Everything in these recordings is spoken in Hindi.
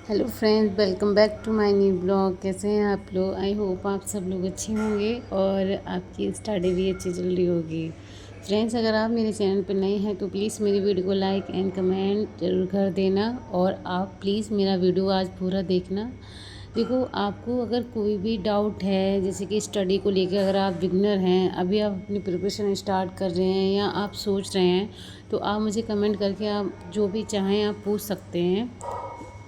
Hello friends, welcome back to my new blog. कैसे हैं आप लोग? आई होप आप सब लोग अच्छे होंगे और आपकी स्टडी भी अच्छी चल रही होगी। फ्रेंड्स, अगर आप मेरे चैनल पर नए हैं तो प्लीज़ मेरी वीडियो को लाइक एंड कमेंट जरूर कर देना और आप प्लीज़ मेरा वीडियो आज पूरा देखना। देखो, आपको अगर कोई भी डाउट है, जैसे कि स्टडी को लेकर, अगर आप बिगनर हैं, अभी आप अपनी प्रिपरेशन स्टार्ट कर रहे हैं या आप सोच रहे हैं, तो आप मुझे कमेंट करके आप जो भी चाहें आप पूछ सकते हैं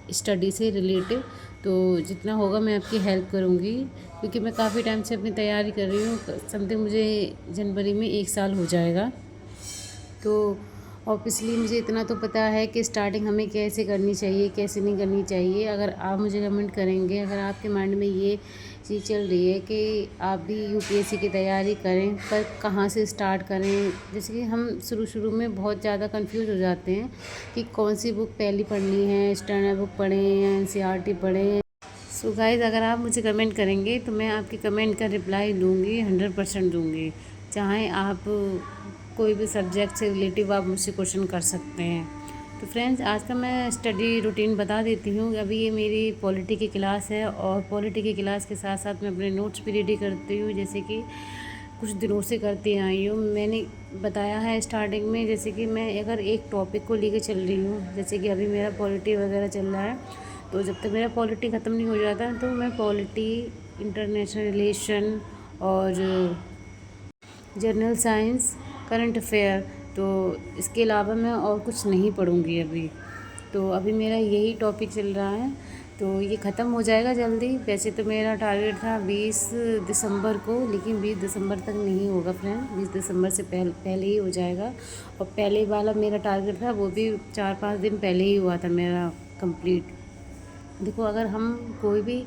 स्टडी से रिलेटेड। तो जितना होगा मैं आपकी हेल्प करूँगी, क्योंकि मैं काफ़ी टाइम से अपनी तैयारी कर रही हूँ। समथिंग मुझे जनवरी में 1 साल हो जाएगा। तो ऑब्वियसली मुझे इतना तो पता है कि स्टार्टिंग हमें कैसे करनी चाहिए, कैसे नहीं करनी चाहिए। अगर आप मुझे कमेंट करेंगे, अगर आपके माइंड में ये चीज़ चल रही है कि आप भी यूपीएससी की तैयारी करें, पर कहाँ से स्टार्ट करें। जैसे कि हम शुरू में बहुत ज़्यादा कंफ्यूज हो जाते हैं कि कौन सी बुक पहली पढ़नी है, स्टैंडर्ड बुक पढ़ें या एनसीईआरटी पढ़ें। सो गाइज़, अगर आप मुझे कमेंट करेंगे तो मैं आपके कमेंट का रिप्लाई दूँगी, 100% दूँगी। चाहे आप कोई भी सब्जेक्ट से रिलेटिव आप मुझसे क्वेश्चन कर सकते हैं। तो फ्रेंड्स, आज का मैं स्टडी रूटीन बता देती हूँ। अभी ये मेरी पॉलिटी की क्लास है और पॉलिटी की क्लास के साथ साथ मैं अपने नोट्स भी रेडी करती हूँ, जैसे कि कुछ दिनों से करती आई हूँ। मैंने बताया है स्टार्टिंग में, जैसे कि मैं अगर एक टॉपिक को लेके चल रही हूँ, जैसे कि अभी मेरा पॉलिटी वगैरह चल रहा है, तो जब तक मेरा पॉलिटी ख़त्म नहीं हो जाता तो मैं पॉलिटी, इंटरनेशनल रिलेशन और जनरल साइंस, करंट अफेयर, तो इसके अलावा मैं और कुछ नहीं पढ़ूँगी अभी। तो अभी मेरा यही टॉपिक चल रहा है, तो ये ख़त्म हो जाएगा जल्दी। वैसे तो मेरा टारगेट था 20 दिसंबर को, लेकिन 20 दिसंबर तक नहीं होगा फ्रेंड, 20 दिसंबर से पहले ही हो जाएगा। और पहले वाला मेरा टारगेट था वो भी 4-5 दिन पहले ही हुआ था मेरा कंप्लीट। देखो, अगर हम कोई भी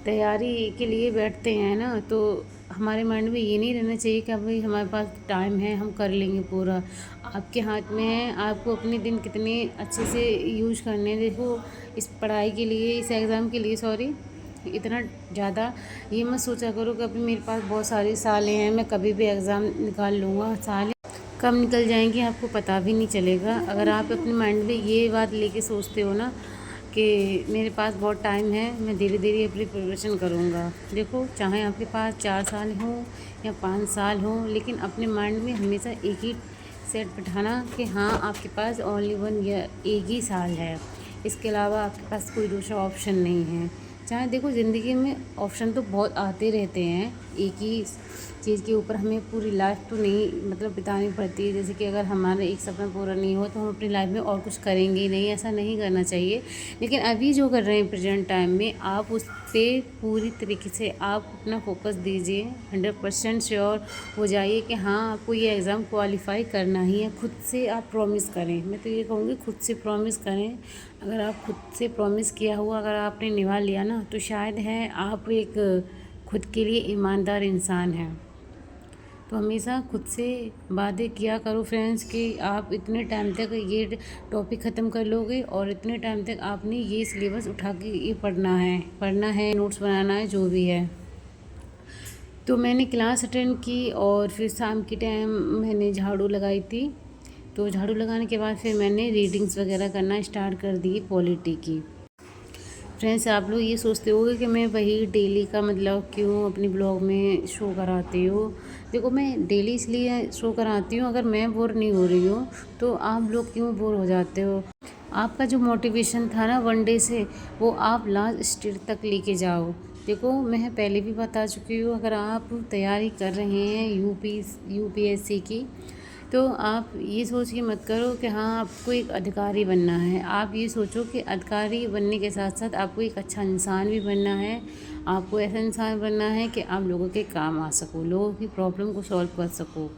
तैयारी के लिए बैठते हैं ना, तो हमारे माइंड में ये नहीं रहना चाहिए कि भाई हमारे पास टाइम है, हम कर लेंगे पूरा। आपके हाथ में है, आपको अपने दिन कितने अच्छे से यूज करने हैं। देखो, इस पढ़ाई के लिए, इस एग्ज़ाम के लिए, सॉरी, इतना ज़्यादा ये मत सोचा करो कि अभी मेरे पास बहुत सारी सालें हैं, मैं कभी भी एग्ज़ाम निकाल लूँगा। सालें कब निकल जाएंगी आपको पता भी नहीं चलेगा। अगर आप अपने माइंड में ये बात लेके सोचते हो ना कि मेरे पास बहुत टाइम है, मैं धीरे धीरे अपनी प्रिपरेशन करूँगा। देखो, चाहे आपके पास 4 साल हों या 5 साल हों, लेकिन अपने माइंड में हमेशा एक ही सेट बिठाना कि हाँ, आपके पास ओनली 1 ईयर, एक ही साल है। इसके अलावा आपके पास कोई दूसरा ऑप्शन नहीं है। चाहे देखो, ज़िंदगी में ऑप्शन तो बहुत आते रहते हैं, एक ही चीज़ के ऊपर हमें पूरी लाइफ तो नहीं मतलब बितानी पड़ती है। जैसे कि अगर हमारा एक सपना पूरा नहीं हो तो हम अपनी लाइफ में और कुछ करेंगे ही नहीं, ऐसा नहीं करना चाहिए। लेकिन अभी जो कर रहे हैं प्रेजेंट टाइम में, आप उस पर पूरी तरीके से आप अपना फोकस दीजिए। 100% श्योर हो जाइए कि हाँ, आपको ये एग्ज़ाम क्वालिफाई करना ही है। खुद से आप प्रॉमिस करें, मैं तो ये कहूँगी खुद से प्रॉमिस करें। अगर आप खुद से प्रॉमिस किया हुआ अगर आपने निभा लिया ना, तो शायद है आप एक खुद के लिए ईमानदार इंसान हैं। तो हमेशा खुद से वादे किया करो फ्रेंड्स कि आप इतने टाइम तक ये टॉपिक ख़त्म कर लोगे और इतने टाइम तक आपने ये सिलेबस उठा के ये पढ़ना है, नोट्स बनाना है, जो भी है। तो मैंने क्लास अटेंड की और फिर शाम के टाइम मैंने झाड़ू लगाई थी। तो झाड़ू लगाने के बाद फिर मैंने रीडिंग्स वगैरह करना स्टार्ट कर दी पॉलिटी की। फ्रेंड्स, आप लोग ये सोचते होगे कि मैं वही डेली का मतलब क्यों अपनी ब्लॉग में शो कराती हूँ। देखो, मैं डेली इसलिए शो कराती हूँ, अगर मैं बोर नहीं हो रही हूँ तो आप लोग क्यों बोर हो जाते हो। आपका जो मोटिवेशन था ना 1 डे से, वो आप लास्ट स्टेज तक लेके जाओ। देखो, मैं पहले भी बता चुकी हूँ, अगर आप तैयारी कर रहे हैं यूपीएससी की, तो आप ये सोच के मत करो कि हाँ, आपको एक अधिकारी बनना है। आप ये सोचो कि अधिकारी बनने के साथ साथ आपको एक अच्छा इंसान भी बनना है। आपको ऐसा इंसान बनना है कि आप लोगों के काम आ सको, लोगों की प्रॉब्लम को सॉल्व कर सको।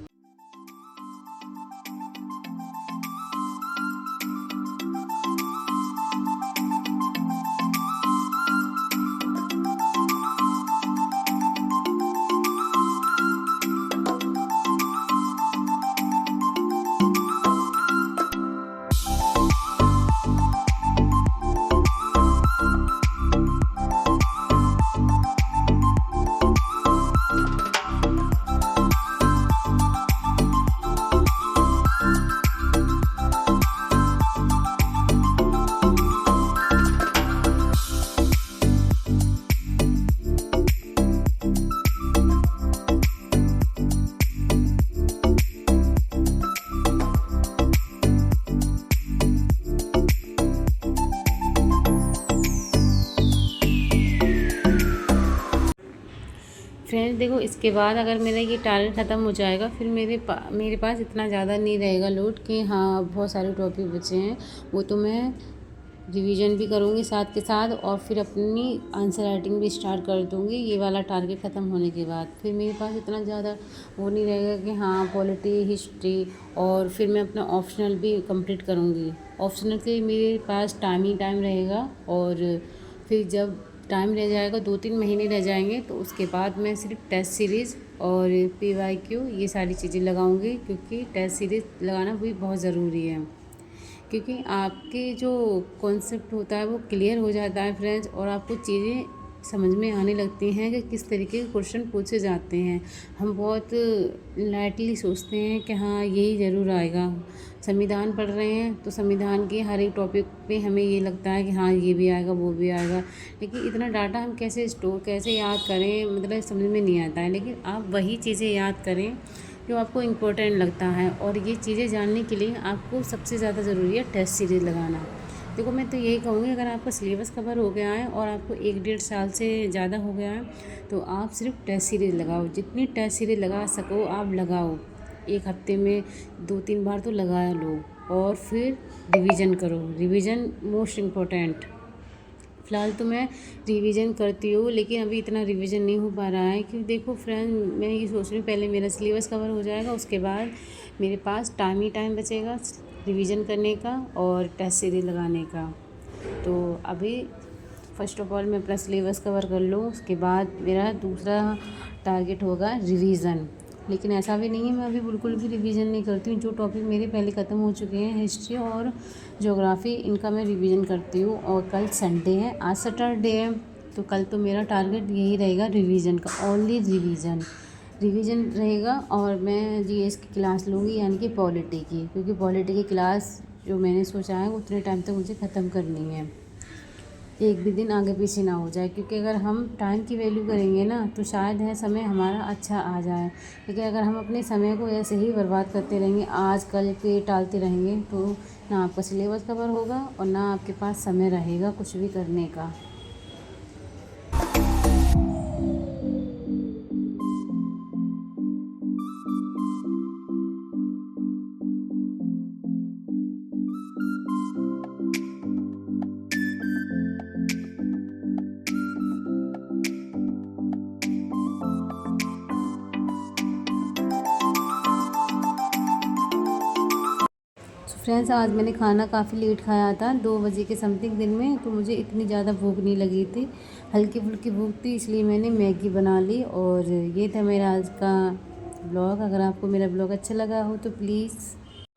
फ्रेंड्स देखो, इसके बाद अगर मेरा ये टारगेट ख़त्म हो जाएगा, फिर मेरे पास इतना ज़्यादा नहीं रहेगा लोड कि हाँ बहुत सारे टॉपिक बचे हैं, वो तो मैं रिवीजन भी करूँगी साथ के साथ और फिर अपनी आंसर राइटिंग भी स्टार्ट कर दूँगी ये वाला टारगेट ख़त्म होने के बाद। फिर मेरे पास इतना ज़्यादा वो नहीं रहेगा कि हाँ पॉलिटी, हिस्ट्री, और फिर मैं अपना ऑप्शनल भी कंप्लीट करूँगी। ऑप्शनल के लिए मेरे पास टाइम ही टाइम रहेगा, और फिर जब टाइम रह जाएगा 2-3 महीने रह जाएंगे तो उसके बाद मैं सिर्फ टेस्ट सीरीज़ और PYQ ये सारी चीज़ें लगाऊंगी, क्योंकि टेस्ट सीरीज़ लगाना भी बहुत ज़रूरी है, क्योंकि आपके जो कॉन्सेप्ट होता है वो क्लियर हो जाता है फ्रेंड्स, और आपको चीज़ें समझ में आने लगती हैं कि किस तरीके के क्वेश्चन पूछे जाते हैं। हम बहुत लाइटली सोचते हैं कि हाँ यही ज़रूर आएगा। संविधान पढ़ रहे हैं तो संविधान के हर एक टॉपिक पे हमें ये लगता है कि हाँ ये भी आएगा वो भी आएगा, लेकिन इतना डाटा हम कैसे स्टोर, कैसे याद करें, मतलब समझ में नहीं आता है। लेकिन आप वही चीज़ें याद करें जो आपको इम्पोर्टेंट लगता है, और ये चीज़ें जानने के लिए आपको सबसे ज़्यादा ज़रूरी है टेस्ट सीरीज़ लगाना। देखो मैं तो यही कहूँगी, अगर आपका सिलेबस कवर हो गया है और आपको 1-1.5 साल से ज़्यादा हो गया है तो आप सिर्फ टेस्ट सीरीज़ लगाओ। जितनी टेस्ट सीरीज़ लगा सको आप लगाओ, एक हफ्ते में 2-3 बार तो लगा लो, और फिर रिवीजन करो। Revision most important. फ़िलहाल तो मैं रिवीजन करती हूँ, लेकिन अभी इतना रिवीजन नहीं हो पा रहा है, क्योंकि देखो फ्रेंड मैं ये सोच रही हूँ पहले मेरा सिलेबस कवर हो जाएगा, उसके बाद मेरे पास टाइम ही टाइम बचेगा रिवीजन करने का और टेस्ट सीरीज लगाने का। तो अभी फ़र्स्ट ऑफ ऑल मैं अपना सिलेबस कवर कर लूँ, उसके बाद मेरा दूसरा टारगेट होगा रिवीज़न। लेकिन ऐसा भी नहीं है मैं अभी बिल्कुल भी रिवीजन नहीं करती हूँ। जो टॉपिक मेरे पहले ख़त्म हो चुके हैं, हिस्ट्री और ज्योग्राफी, इनका मैं रिवीजन करती हूँ। और कल संडे है, आज सैटरडे है, तो कल तो मेरा टारगेट यही रहेगा रिवीजन का, ओनली रिवीजन रहेगा। और मैं जीएस की क्लास लूँगी, यानी कि पॉलिटी की, क्योंकि पॉलिटी की क्लास जो मैंने सोचा है उतने टाइम तक मुझे ख़त्म करनी है, एक भी दिन आगे पीछे ना हो जाए। क्योंकि अगर हम टाइम की वैल्यू करेंगे ना तो शायद है समय हमारा अच्छा आ जाए, लेकिन अगर हम अपने समय को ऐसे ही बर्बाद करते रहेंगे, आज कल पे टालते रहेंगे, तो ना आपका सिलेबस कवर होगा और ना आपके पास समय रहेगा कुछ भी करने का। फ्रेंड्स आज मैंने खाना काफ़ी लेट खाया था, 2 बजे के समथिंग दिन में, तो मुझे इतनी ज़्यादा भूख नहीं लगी थी, हल्की फुल्की भूख थी, इसलिए मैंने मैगी बना ली। और ये था मेरा आज का ब्लॉग। अगर आपको मेरा ब्लॉग अच्छा लगा हो तो प्लीज़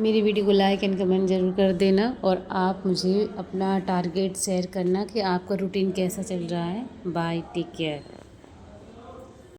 मेरी वीडियो को लाइक एंड कमेंट ज़रूर कर देना, और आप मुझे अपना टारगेट शेयर करना कि आपका रूटीन कैसा चल रहा है। Bye, take care.